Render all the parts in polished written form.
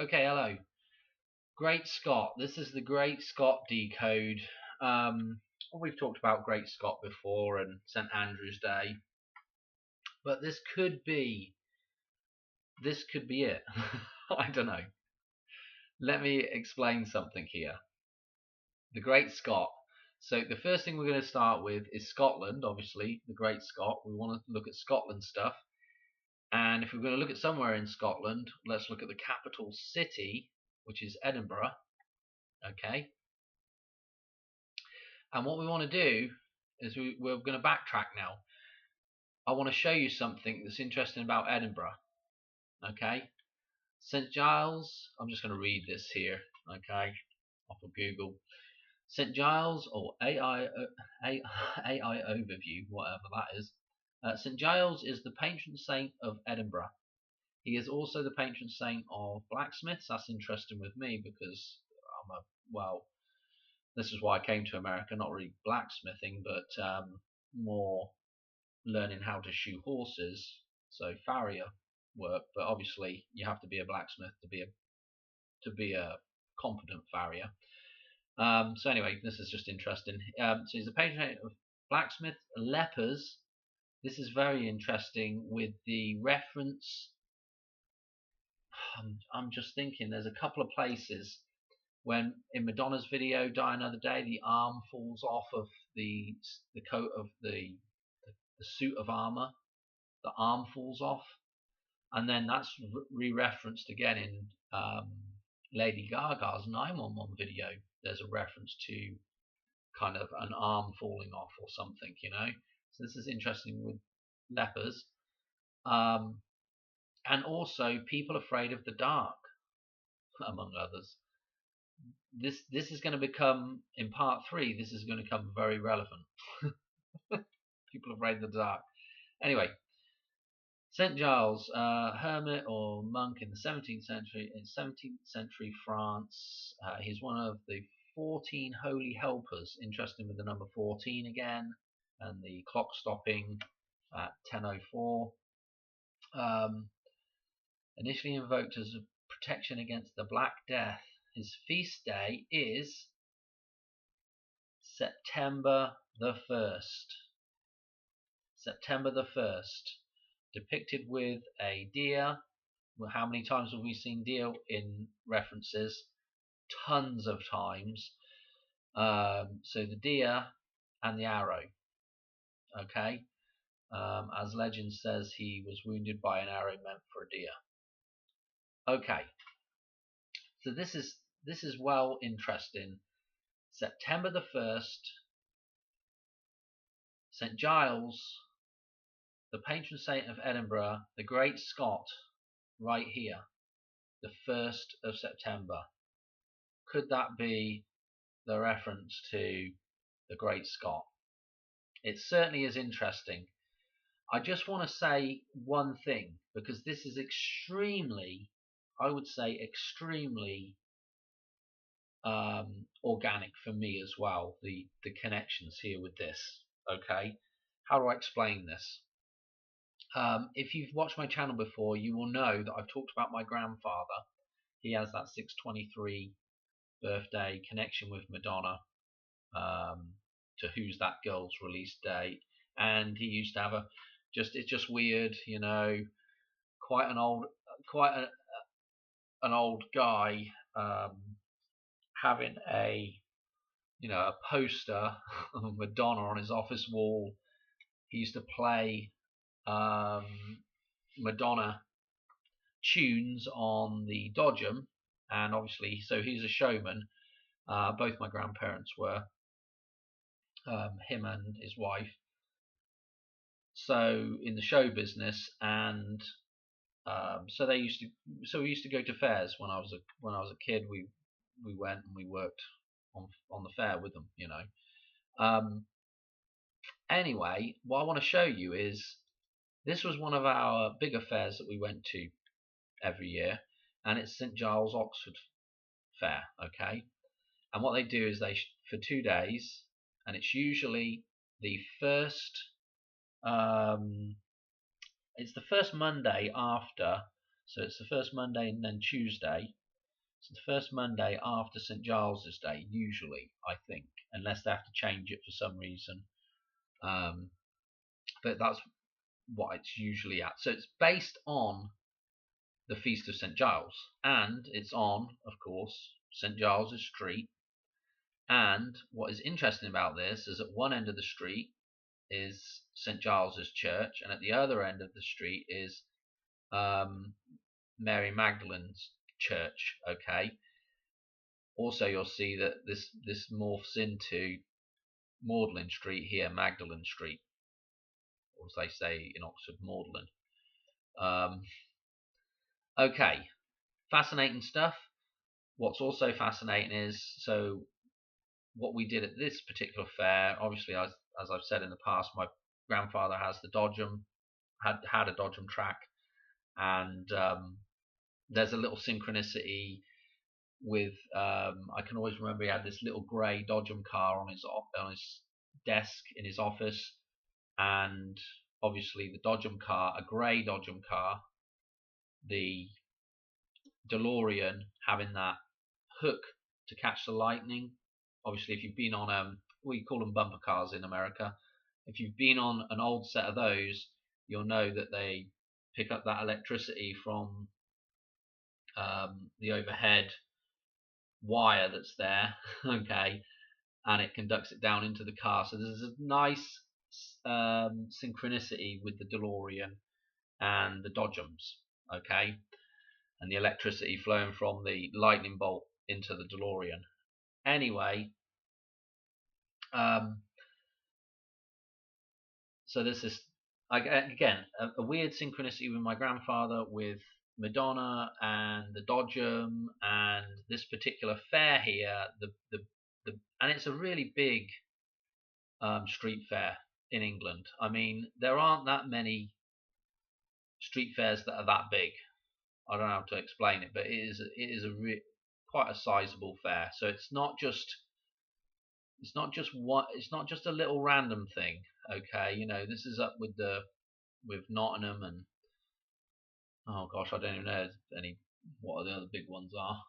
Okay, hello. Great Scott. This is the Great Scott decode. We've talked about Great Scott before and St Andrew's Day, but this could be it. I don't know. Let me explain something here. The Great Scott. So the first thing we're going to start with is Scotland, obviously, the Great Scott. We want to look at Scotland stuff. And if we're going to look at somewhere in Scotland, let's look at the capital city, which is Edinburgh. Okay. And what we want to do is we're going to backtrack now. I want to show you something that's interesting about Edinburgh. Okay. St Giles, I'm just going to read this here. Okay. Off of Google. St Giles, or AI overview, whatever that is. St Giles is the patron saint of Edinburgh. He is also the patron saint of blacksmiths. That's interesting with me because this is why I came to America, not really blacksmithing, but more learning how to shoe horses, so farrier work. But obviously, you have to be a blacksmith to be a competent farrier. So anyway, this is just interesting. So he's a patron of blacksmith, lepers. This is very interesting with the reference. I'm just thinking there's a couple of places when in Madonna's video Die Another Day the arm falls off of the coat of the suit of armor, the arm falls off, and then that's re-referenced again in Lady Gaga's 911 video. There's a reference to kind of an arm falling off or something, So this is interesting with lepers, and also people afraid of the dark, among others. This is going to become, in part 3, this is going to become very relevant. People afraid of the dark. Anyway, St Giles, hermit or monk in the 17th century. In 17th century France, he's one of the 14 holy helpers. Interesting with the number 14 again, and the clock stopping at 10:04. Initially invoked as a protection against the Black Death. His feast day is September the 1st. September the 1st. Depicted with a deer. Well, how many times have we seen deer in references? Tons of times. So the deer and the arrow. Okay. As legend says, he was wounded by an arrow meant for a deer. Okay. So this is well interesting. September the 1st. St Giles, the patron saint of Edinburgh, the Great Scott, right here, the 1st of September. Could that be the reference to the Great Scott? It certainly is interesting. I just want to say one thing, because this is extremely, I would say extremely organic for me as well, the connections here with this. Okay, how do I explain this? If you've watched my channel before, you will know that I've talked about my grandfather. He has that 623 birthday connection with Madonna, to Who's That Girl's release date, and he used to have it's just weird, quite an old guy, having a poster of Madonna on his office wall. He used to play Madonna tunes on the Dodgem, and obviously, so he's a showman. Both my grandparents were, him and his wife. So in the show business, and so we used to go to fairs when I was a kid. We went and we worked on the fair with them. Anyway, what I want to show you is this was one of our bigger fairs that we went to every year, and it's St Giles Oxford Fair. Okay, and what they do is for 2 days, and it's usually the first. It's the first Monday after, so it's the first Monday and then Tuesday It's the first Monday after St Giles's Day, usually, I think, unless they have to change it for some reason. But that's what it's usually at. So it's based on the Feast of St Giles, and it's on, of course, St Giles's Street. And what is interesting about this is at one end of the street is St Giles's Church, and at the other end of the street is Mary Magdalene's Church. Okay. Also, you'll see that this morphs into Magdalen Street here, Magdalen Street, or as they say in Oxford, Magdalen. Okay, fascinating stuff. What's also fascinating is, so what we did at this particular fair, obviously, as I've said in the past, my grandfather has the Dodgem, had a Dodgem track, and there's a little synchronicity with, I can always remember he had this little grey Dodgem car on his desk in his office, and obviously the Dodgem car, a grey Dodgem car, the DeLorean having that hook to catch the lightning. Obviously, if you've been on we call them bumper cars in America, if you've been on an old set of those, you'll know that they pick up that electricity from the overhead wire that's there, okay, and it conducts it down into the car. So there's a nice synchronicity with the DeLorean and the Dodgems, okay, and the electricity flowing from the lightning bolt into the DeLorean. Anyway, so this is again a weird synchronicity with my grandfather, with Madonna and the Dodgem, and this particular fair here. And it's a really big street fair in England. I mean, there aren't that many street fairs that are that big. I don't know how to explain it, but it is quite a sizable fair. So it's not just a little random thing. Okay, this is up with Nottingham and, oh gosh, I don't even know what the other big ones are.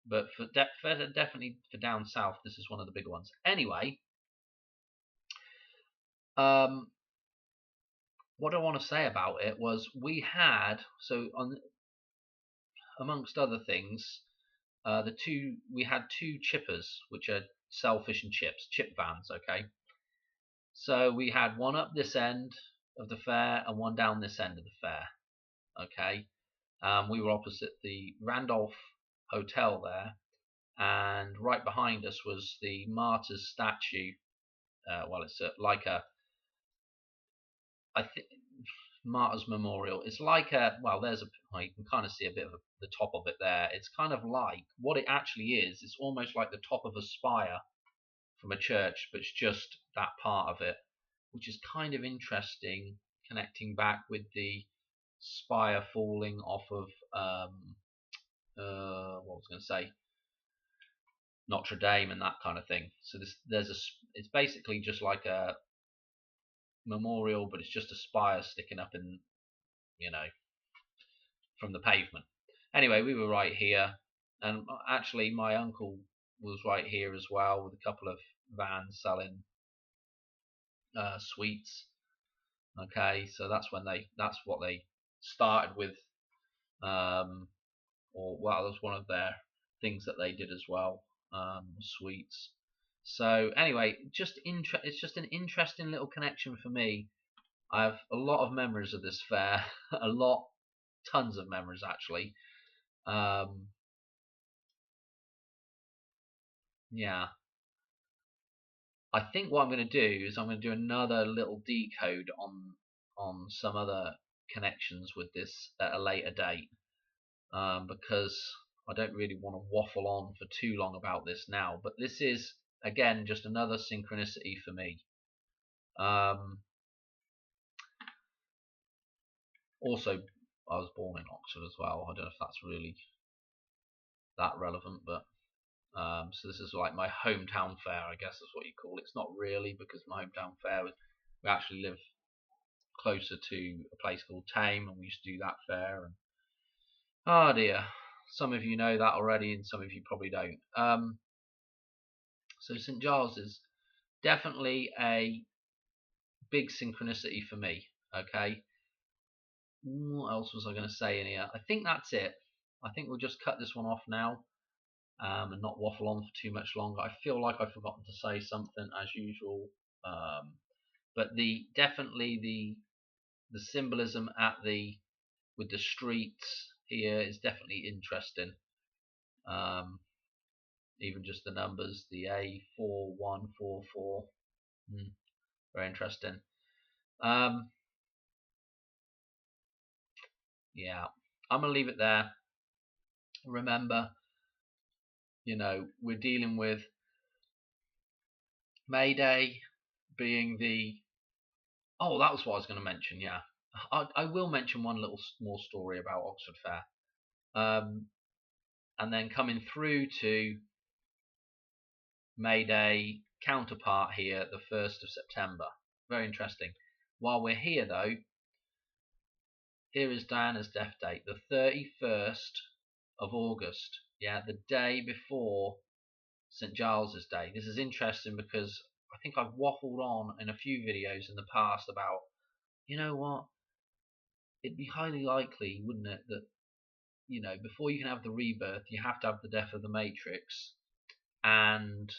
But definitely for down south, this is one of the big ones. Anyway, what I want to say about it was we had, amongst other things, we had two chippers, which are sell fish and chips, chip vans. Okay, so we had one up this end of the fair and one down this end of the fair. Okay, we were opposite the Randolph Hotel there, and right behind us was the Martyrs statue. Well, it's I think Martyrs Memorial. It's like you can kind of see a bit of the top of it there. It's kind of like, what it actually is, it's almost like the top of a spire from a church, but it's just that part of it, which is kind of interesting, connecting back with the spire falling off of what was I going to say, Notre Dame and that kind of thing. So it's basically just like a memorial, but it's just a spire sticking up in, from the pavement. Anyway, we were right here, and actually my uncle was right here as well, with a couple of vans selling sweets. Okay, so that's what they started with, that's one of their things that they did as well, sweets. So anyway, it's just an interesting little connection for me. I have a lot of memories of this fair, tons of memories actually. Yeah. I think what I'm going to do is I'm going to do another little decode on some other connections with this at a later date, because I don't really want to waffle on for too long about this now. But this is, again, just another synchronicity for me. Also, I was born in Oxford as well. I don't know if that's really that relevant, but so this is like my hometown fair, I guess that's what you call it. It's not really, because my hometown fair we actually live closer to a place called Thame, and we used to do that fair. And oh dear, Some of you know that already, and some of you probably don't. So St. Giles is definitely a big synchronicity for me. Okay. What else was I going to say in here? I think that's it. I think we'll just cut this one off now, and not waffle on for too much longer. I feel like I've forgotten to say something as usual, but definitely the symbolism with the streets here is definitely interesting. Even just the numbers, the A4144, very interesting. Yeah, I'm gonna leave it there. Remember, we're dealing with May Day being oh, that was what I was going to mention. Yeah, I will mention one little more story about Oxford Fair, and then coming through to May Day counterpart here, the 1st of September. Very interesting. While we're here, though, here is Diana's death date, the 31st of August. Yeah, the day before St. Giles's Day. This is interesting because I think I've waffled on in a few videos in the past about, you know what, it'd be highly likely, wouldn't it, that, before you can have the rebirth, you have to have the death of the Matrix. And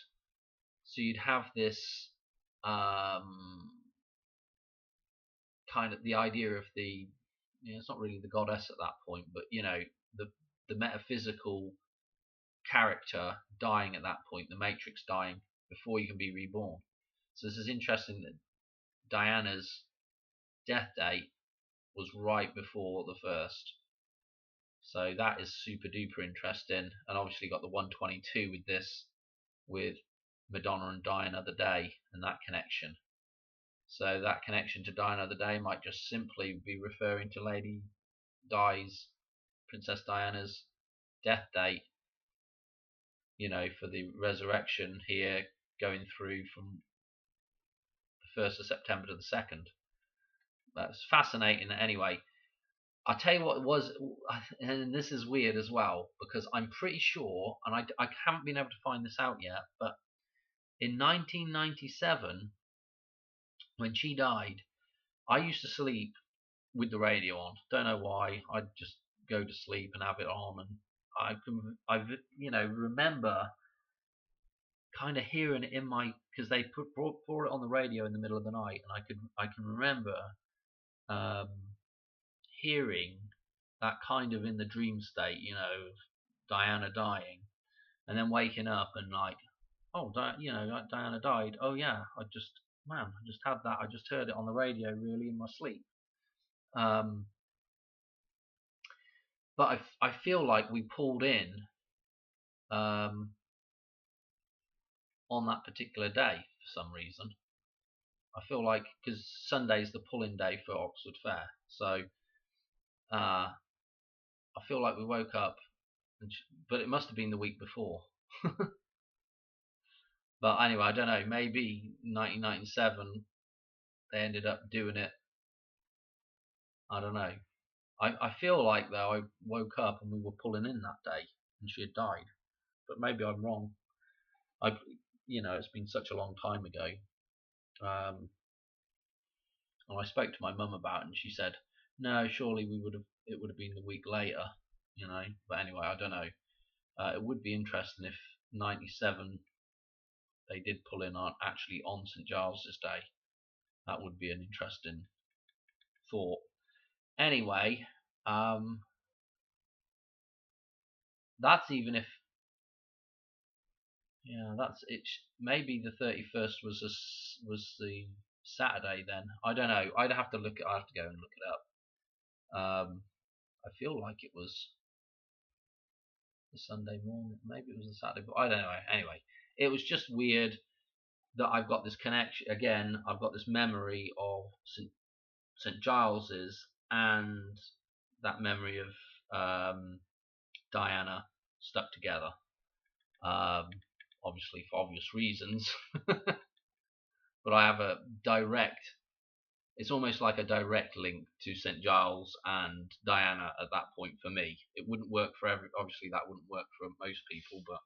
so you'd have this kind of the idea of it's not really the goddess at that point, but the metaphysical character dying at that point, the Matrix dying before you can be reborn. So this is interesting that Diana's death date was right before the 1st. So that is super duper interesting, and obviously got the 122 with this, with Madonna and Die Another Day and that connection. So that connection to Die Another Day might just simply be referring to Lady Di's, Princess Diana's death date, for the resurrection here, going through from the 1st of September to the 2nd. That's fascinating anyway. I'll tell you what it was, and this is weird as well, because I'm pretty sure, and I haven't been able to find this out yet, but in 1997, when she died, I used to sleep with the radio on. Don't know why. I'd just go to sleep and have it on, and I remember kind of hearing it in my, because they brought it on the radio in the middle of the night, and I can remember hearing that kind of in the dream state, of Diana dying, and then waking up and like, oh, Diana died. Oh yeah, I just had that. I just heard it on the radio, really, in my sleep. But I feel like we pulled in on that particular day for some reason. I feel like because Sunday's the pull-in day for Oxford Fair, so I feel like we woke up, but it must have been the week before. But anyway, I don't know. Maybe 1997 they ended up doing it. I don't know. I feel like though I woke up and we were pulling in that day and she had died, but maybe I'm wrong. It's been such a long time ago. And I spoke to my mum about it, and she said, no, surely it would have been the week later, But anyway, I don't know. It would be interesting if 97 they did pull in actually on St. Giles's Day. That would be an interesting thought. Anyway, that's even if, that's it. Maybe the 31st was the Saturday then. I don't know. I'd have to look. I have to go and look it up. I feel like it was the Sunday morning. Maybe it was the Saturday, but I don't know. Anyway, it was just weird that I've got this connection again. I've got this memory of St. Giles's and that memory of Diana stuck together. Obviously for obvious reasons, but I have a direct it's almost like a direct link to St Giles and Diana at that point for me. It wouldn't work for obviously that wouldn't work for most people, but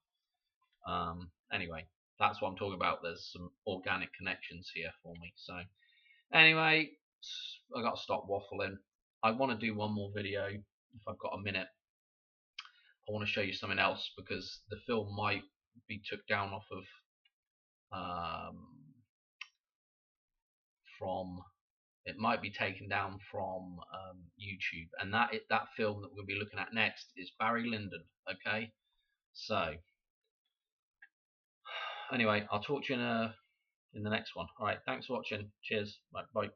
anyway, that's what I'm talking about. There's some organic connections here for me. So anyway, I got to stop waffling. I want to do one more video if I've got a minute. I want to show you something else because the film might be took down off of from it might be taken down from YouTube, and that film that we'll be looking at next is Barry Lyndon. Okay, so anyway, I'll talk to you in the next one. All right, thanks for watching. Cheers. Bye.